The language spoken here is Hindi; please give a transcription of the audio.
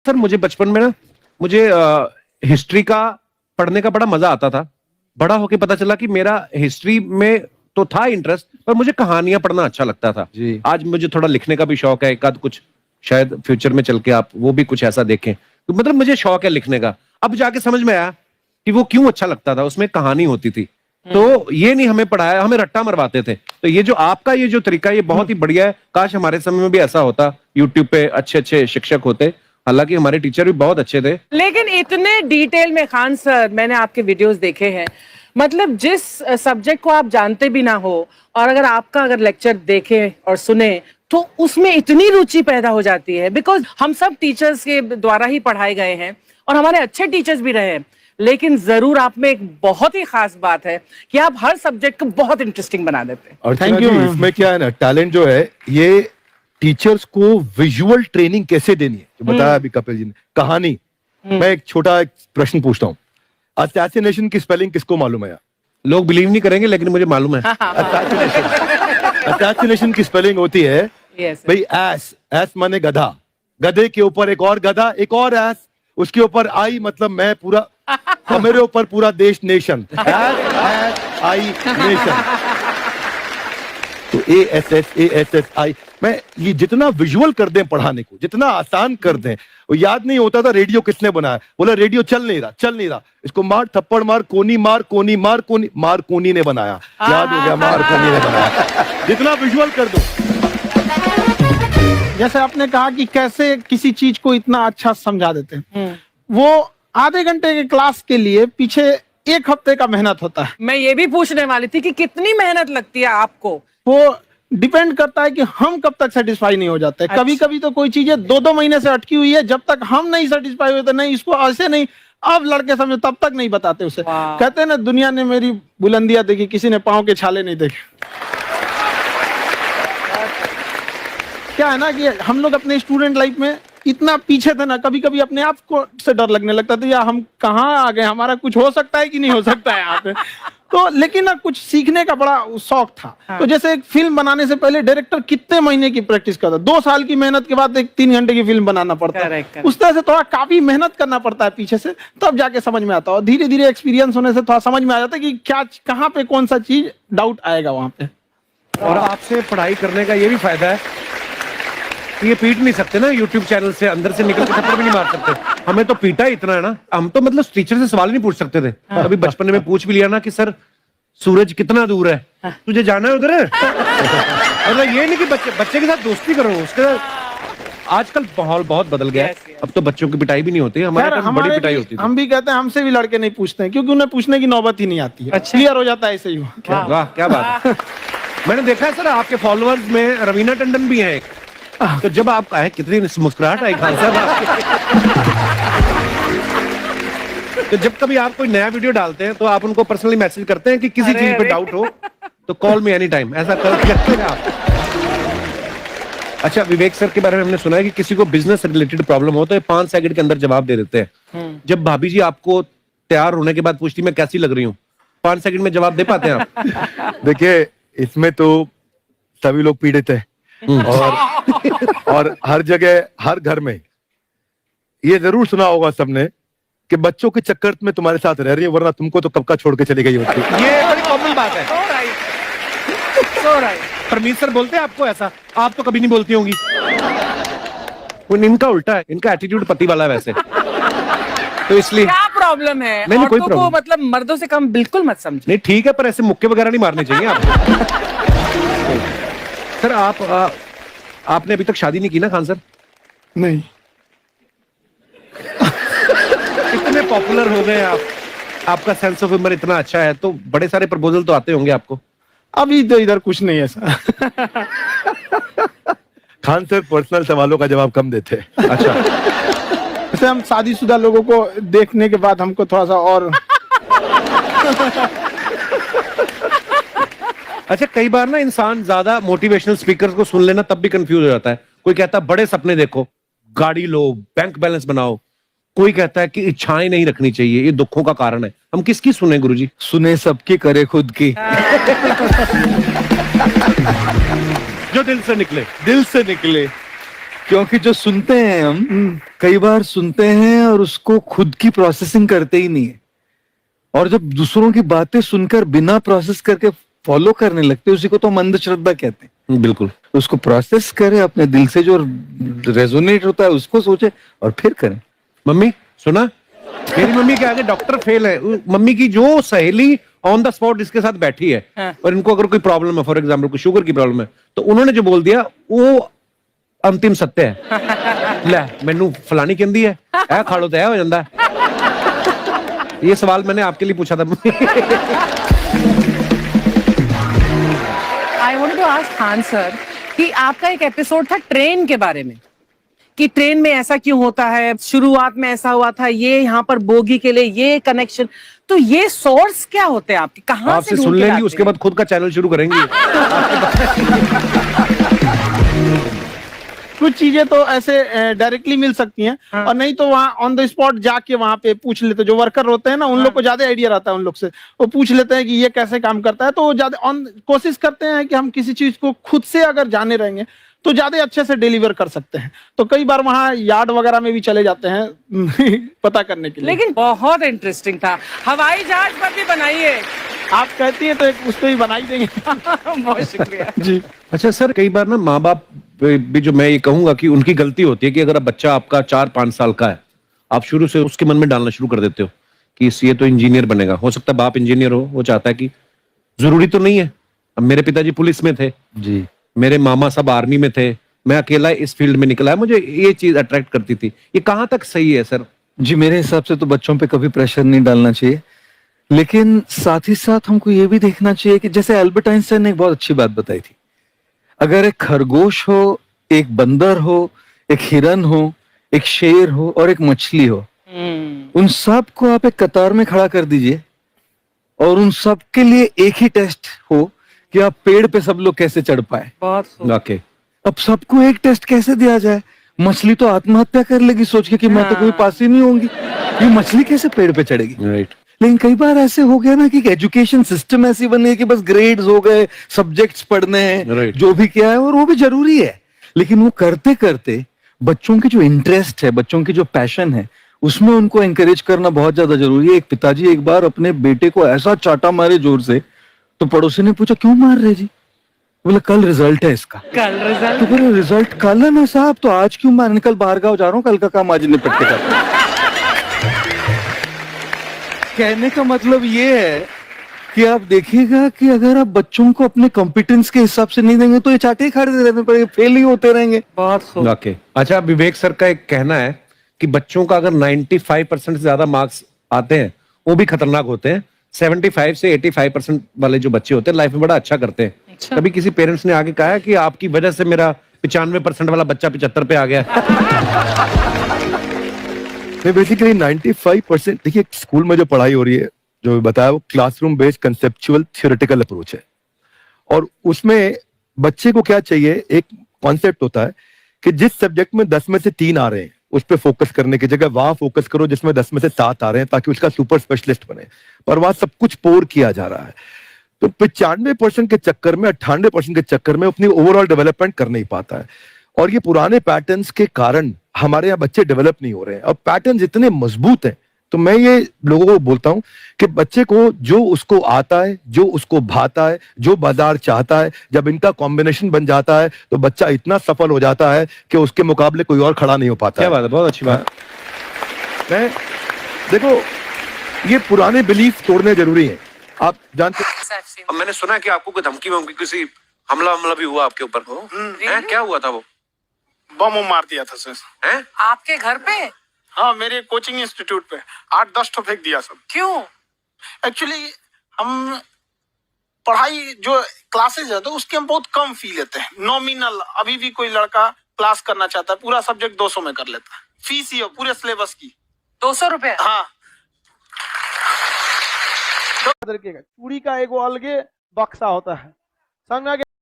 सर मुझे बचपन में ना मुझे हिस्ट्री का पढ़ने का बड़ा मजा आता था। बड़ा होके पता चला कि मेरा हिस्ट्री में तो था इंटरेस्ट, पर मुझे कहानियां पढ़ना अच्छा लगता था जी। आज मुझे थोड़ा लिखने का भी शौक है, एक आध कुछ शायद फ्यूचर में चल के आप वो भी कुछ ऐसा देखें, तो मतलब मुझे शौक है लिखने का। अब जाके समझ में आया कि वो क्यों अच्छा लगता था, उसमें कहानी होती थी। तो ये नहीं हमें पढ़ाया, हमें रट्टा मरवाते थे। तो ये जो आपका ये जो तरीका ये बहुत ही बढ़िया है। काश हमारे समय में भी ऐसा होता, यूट्यूब पे अच्छे अच्छे शिक्षक होते। हालांकि हमारे टीचर भी बहुत अच्छे थे। लेकिन इतने डिटेल में खान सर, मैंने आपके वीडियोस देखे हैं, मतलब जिस सब्जेक्ट को आप जानते भी ना हो और अगर लेक्चर देखें और सुने तो उसमें इतनी रुचि पैदा हो जाती है। बिकॉज हम सब टीचर्स के द्वारा ही पढ़ाए गए हैं और हमारे अच्छे टीचर्स भी रहे हैं, लेकिन जरूर आप में एक बहुत ही खास बात है कि आप हर सब्जेक्ट को बहुत इंटरेस्टिंग बना देते हैं। और थैंक यू। इसमें क्या है ना, टैलेंट जो है ये टीचर्स को विजुअल ट्रेनिंग कैसे देनी है, जो बताया अभी कपिल जी ने। कहानी, मैं एक छोटा प्रश्न पूछता हूँ, असैसिनेशन की स्पेलिंग किसको मालूम है? लोग बिलीव नहीं करेंगे लेकिन मुझे मालूम है। असैसिनेशन की स्पेलिंग होती है भाई एस माने गधा, गधे के ऊपर एक और गधा, एक और एस, उसके ऊपर आई मतलब मैं पूरा, और मेरे ऊपर पूरा देश नेशन, एस आई नेशन। तो ASSASSI मैं ये जितना विजुअल कर दें पढ़ाने को, जितना आसान कर दें। वो याद नहीं होता था रेडियो किसने बनाया, बोला रेडियो चल नहीं रहा, इसको मार थप्पड़ मार, कोनी मार, कोनी मार, कोनी मार, कोनी ने बनाया। याद हो गया, मार कोनी ने बनाया। जितना विजुअल कर दो। जैसे आपने कहा कि कैसे किसी चीज को इतना अच्छा समझा देते हैं, वो आधे घंटे के क्लास के लिए पीछे एक हफ्ते का मेहनत होता है। मैं ये भी पूछने वाली थी कि कितनी मेहनत लगती है आपको। वो डिपेंड करता है कि हम कब तक सेटिस्फाई नहीं हो जाते। अच्छा। कभी कभी तो कोई चीजें 2-2 महीने से अटकी हुई है, जब तक हम नहीं सेटिस्फाई होते, नहीं इसको ऐसे नहीं, अब लड़के समझो, तब तक नहीं बताते उसे। वाह। कहते हैं ना, दुनिया ने मेरी बुलंदियां देखी, किसी ने पांव के छाले नहीं देखे। क्या है ना कि हम लोग अपने स्टूडेंट लाइफ में इतना पीछे थे ना, कभी कभी अपने आप को से डर लगने लगता था, या हम कहाँ आ गए, हमारा कुछ हो सकता है कि नहीं हो सकता है यहाँ पे। तो लेकिन ना कुछ सीखने का बड़ा शौक था। हाँ। तो जैसे एक फिल्म बनाने से पहले डायरेक्टर कितने महीने की प्रैक्टिस करता, 2 साल की मेहनत के बाद एक 3 घंटे की फिल्म बनाना पड़ता है। Correct. उस तरह से थोड़ा काफी मेहनत करना पड़ता है पीछे से, तब जाके समझ में आता है। और धीरे धीरे एक्सपीरियंस होने से थोड़ा समझ में आ जाता है कि क्या, कहाँ पे कौन सा चीज डाउट आएगा वहां पे। और आपसे पढ़ाई करने का ये भी फायदा है कि ये पीट नहीं सकते ना यूट्यूब चैनल से, अंदर से निकल के थप्पड़ भी नहीं मार सकते। हमें तो पीटा इतना है ना, हम तो मतलब टीचर से सवाल नहीं पूछ सकते थे। अभी बचपन में पूछ भी लिया ना कि सर सूरज कितना दूर है, तुझे जाना है उधर है। मतलब ये नहीं कि बच्चे के साथ दोस्ती करो, उसके साथ। आजकल माहौल बहुत बदल गया है, अब तो बच्चों की पिटाई भी नहीं होती है। हमारे टाइम बड़ी पिटाई होती थी। हम भी कहते हैं, हमसे भी लड़के नहीं पूछते हैं, क्योंकि उन्हें पूछने की नौबत ही नहीं आती है। अच्छा। क्लियर हो जाता है ऐसे ही। वाह क्या बात है। मैंने देखा है सर आपके फॉलोअर्स में रवीना टंडन भी है एक। तो जब आप आए, कितनी मुस्कुराहट आई खान साहब आपकी। तो जब कभी आप कोई नया वीडियो डालते हैं तो आप उनको पर्सनली मैसेज करते हैं कि किसी अरे, चीज पे अरे। डाउट हो तो कॉल मी एनी टाइम, ऐसा करते हैं आप? अच्छा, विवेक सर के बारे में हमने सुना है कि किसी को बिजनेस रिलेटेड प्रॉब्लम हो तो 5 सेकंड के अंदर जवाब दे देते हैं। जब भाभी जी आपको तैयार होने के बाद पूछती मैं कैसी लग रही हूँ, 5 सेकंड में जवाब दे पाते हैं आप? देखिए, इसमें तो सभी लोग पीड़ित हैं, और हर जगह, हर घर में ये जरूर सुना होगा सबने कि बच्चों के चक्कर में तुम्हारे साथ रह रही है, वरना तुमको तो कब का छोड़ के चली गई होती। ये बड़ी कॉमन बात है। So right. परमीत सर बोलते हैं आपको ऐसा? आप तो कभी नहीं बोलती होंगी। वो इनका उल्टा है, इनका एटीट्यूड पति वाला है वैसे, तो इसलिए। क्या प्रॉब्लम है? नहीं, कोई औरतों को प्रॉब्लम मतलब मर्दों से कम बिल्कुल मत समझो। नहीं ठीक है, पर ऐसे मुक्के वगैरह नहीं मारने चाहिए आपको। सर आपने अभी तक शादी नहीं की ना खान सर? नहीं। इतने पॉपुलर हो गए आप, आपका सेंस ऑफ ह्यूमर इतना अच्छा है, तो बड़े सारे प्रपोजल तो आते होंगे आपको। अभी तो इधर कुछ नहीं है सर। खान सर पर्सनल सवालों का जवाब कम देते हैं। अच्छा। जैसे हम शादीशुदा लोगों को देखने के बाद हमको थोड़ा सा और अच्छा, कई बार ना इंसान ज्यादा मोटिवेशनल स्पीकर्स को सुन लेना तब भी कंफ्यूज हो जाता है। कोई कहता है बड़े सपने देखो, गाड़ी लो, बैंक बैलेंस बनाओ। कोई कहता है कि इच्छाएं नहीं रखनी चाहिए, ये दुखों का कारण है। हम किसकी सुने गुरुजी? सुने सबकी, करे खुद की। जो दिल से निकले। दिल से निकले। क्योंकि जो सुनते हैं हम कई बार सुनते हैं और उसको खुद की प्रोसेसिंग करते ही नहीं है, और जब दूसरों की बातें सुनकर बिना प्रोसेस करके फॉलो करने लगते हैं, उसी को तो हम अंधश्रद्धा कहते हैं। बिल्कुल। उसको प्रोसेस करें, अपने दिल से जो रेजोनेट होता है उसको सोचे और फिर करें। मम्मी सुना, मेरी मम्मी के आगे डॉक्टर फेल है। मम्मी की जो सहेली ऑन द स्पॉट इसके साथ बैठी है, हाँ। और इनको अगर कोई प्रॉब्लम है, फॉर एग्जाम्पल कोई शुगर की प्रॉब्लम है, तो उन्होंने जो बोल दिया वो अंतिम सत्य है। ले मैनू फलानी कहती है, ऐ खाड़ो तो ऐ हो जाता है। ये सवाल मैंने आपके लिए पूछा था। I want to ask Khan sir कि आपका एक एपिसोड था ट्रेन के बारे में, कि ट्रेन में ऐसा क्यों होता है, शुरुआत में ऐसा हुआ था, ये यहाँ पर बोगी के लिए ये कनेक्शन, तो ये सोर्स क्या होते हैं आपके, कहाँ से आपसे ढूंढ सुन के लेंगी, लाते उसके हैं? बाद खुद का चैनल शुरू करेंगी। कुछ चीजें तो ऐसे डायरेक्टली मिल सकती हैं, हाँ। और नहीं तो वहाँ ऑन द स्पॉट जाके वहाँ पे पूछ लेते, जो वर्कर होते हैं ना, उन लोग को ज्यादा आइडिया रहता है उन लोग से, वो पूछ लेते हैं कि ये कैसे काम करता है, तो ज्यादा ऑन कोशिश करते हैं कि हम किसी चीज को खुद से अगर जाने रहेंगे तो ज्यादा अच्छे से डिलीवर कर सकते हैं। तो कई बार वहाँ यार्ड वगैरह में भी चले जाते हैं पता करने के लिए। लेकिन बहुत इंटरेस्टिंग था। हवाई जहाज पर भी बनाइए। आप कहती हैं तो एक उस पर ही बना ही देंगे। बहुत शुक्रिया। जी। अच्छा सर, कई बार ना माँ बाप भी, जो मैं ये कहूंगा कि उनकी गलती होती है कि अगर बच्चा आपका 4-5 साल का है, आप शुरू से उसके मन में डालना शुरू कर देते हो कि ये तो इंजीनियर बनेगा। हो सकता है बाप इंजीनियर हो, वो चाहता है कि जरूरी तो नहीं है। अब मेरे पिताजी पुलिस में थे जी, मेरे मामा सब आर्मी में थे, मैं अकेला इस फील्ड में निकला है, मुझे ये चीज अट्रैक्ट करती थी। ये कहाँ तक सही है सर? जी मेरे हिसाब से तो बच्चों पे कभी प्रेशर नहीं डालना चाहिए, लेकिन साथ ही साथ हमको ये भी देखना चाहिए कि जैसे एल्बर्ट आइंस्टाइन ने एक बहुत अच्छी बात बताई थी, अगर एक खरगोश हो, एक बंदर हो, एक हिरन हो, एक शेर हो और एक मछली हो, उन सब को आप एक कतार में खड़ा कर दीजिए और उन सब के लिए एक ही टेस्ट हो कि आप पेड़ पे सब लोग कैसे चढ़ पाए। बहुत ओके। अब सबको एक टेस्ट कैसे दिया जाए? मछली तो आत्महत्या कर लेगी सोच के कि मैं तो कोई पास ही नहीं होंगी, ये मछली कैसे पेड़ पे चढ़ेगी? राइट। लेकिन कई बार ऐसे हो गया ना कि एजुकेशन सिस्टम ऐसी बनी है कि बस ग्रेड्स हो गए, सब्जेक्ट्स पढ़ने हैं, Right. जो भी किया है, और वो भी जरूरी है, लेकिन वो करते करते बच्चों की जो इंटरेस्ट है, बच्चों की जो पैशन है, उसमें उनको एनकरेज करना बहुत ज्यादा जरूरी है। एक पिताजी एक बार अपने बेटे को ऐसा चाटा मारे जोर से, तो पड़ोसी ने पूछा क्यों मार रहे जी? बोला कल रिजल्ट है इसका। कल रिजल्ट? तो बोले रिजल्ट कल है ना साहब, तो आज क्यों मारने? कल बाहर गाँव जा रहा हूँ, कल का काम आज निपट के करता हूं। कहने का मतलब ये है कि आप देखिएगा कि अगर आप बच्चों को अपने कॉम्पिटेंस के हिसाब से नहीं देंगे तो ये चाटे ही खाते रहने पड़ेंगे, फेल ही होते रहेंगे। बहुत खूब। ओके। अच्छा, विवेक सर का एक कहना है कि बच्चों का अगर 95% से ज्यादा मार्क्स आते हैं वो भी खतरनाक होते हैं। 75 से 85% वाले जो बच्चे होते हैं लाइफ में बड़ा अच्छा करते हैं। अच्छा। कभी किसी पेरेंट्स ने आगे कहा है कि आपकी वजह से मेरा 95% वाला बच्चा 75 पे आ गया? बेसिकली 95%, देखिए स्कूल में जो पढ़ाई हो रही है, जो बताया, वो classroom based conceptual theoretical approach है, और उसमें बच्चे को क्या चाहिए, एक कॉन्सेप्ट होता है कि जिस सब्जेक्ट में 10 में से 3 आ रहे हैं उस पर फोकस करने की जगह वहां फोकस करो जिसमें 10 में से 7 आ रहे हैं, ताकि उसका सुपर स्पेशलिस्ट बने। पर वहां सब कुछ पोर किया जा रहा है, तो 95% के चक्कर में, 98% के चक्कर में अपनी ओवरऑल डेवलपमेंट कर नहीं पाता है। और ये पुराने पैटर्न्स के कारण हमारे यहाँ बच्चे डेवलप नहीं हो रहे हैं। अब पैटर्न्स इतने मजबूत हैं, तो मैं ये लोगों को बोलता हूं कि बच्चे को जो उसको आता है, जो उसको भाता है, जो बाजार चाहता है, जब इनका कॉम्बिनेशन बन जाता है तो बच्चा इतना सफल हो जाता है कि उसके मुकाबले कोई और खड़ा नहीं हो पाता। क्या बात है, बहुत अच्छी बात। मैं देखो, ये पुराने बिलीफ तोड़ने जरूरी है। आप जानते, अब मैंने सुना कि आपको कोई धमकी वमकी, किसी हमला भी हुआ आपके ऊपर? क्या हुआ था? वो बम मार दिया था सर। हैं? आपके घर पे? हाँ, मेरे कोचिंग इंस्टीट्यूट पे 8-10 ठो फेंक दिया सब। क्यों? एक्चुअली हम पढ़ाई जो क्लासेज है तो उसके हम बहुत कम फी लेते हैं, नॉमिनल। अभी भी कोई लड़का क्लास करना चाहता है, पूरा सब्जेक्ट 200 में कर लेता है, फीस ही हो पूरे सिलेबस की 200 रुपए? हाँ। चूड़ी का एगो अलगे बक्सा होता है, समझ में आ गया?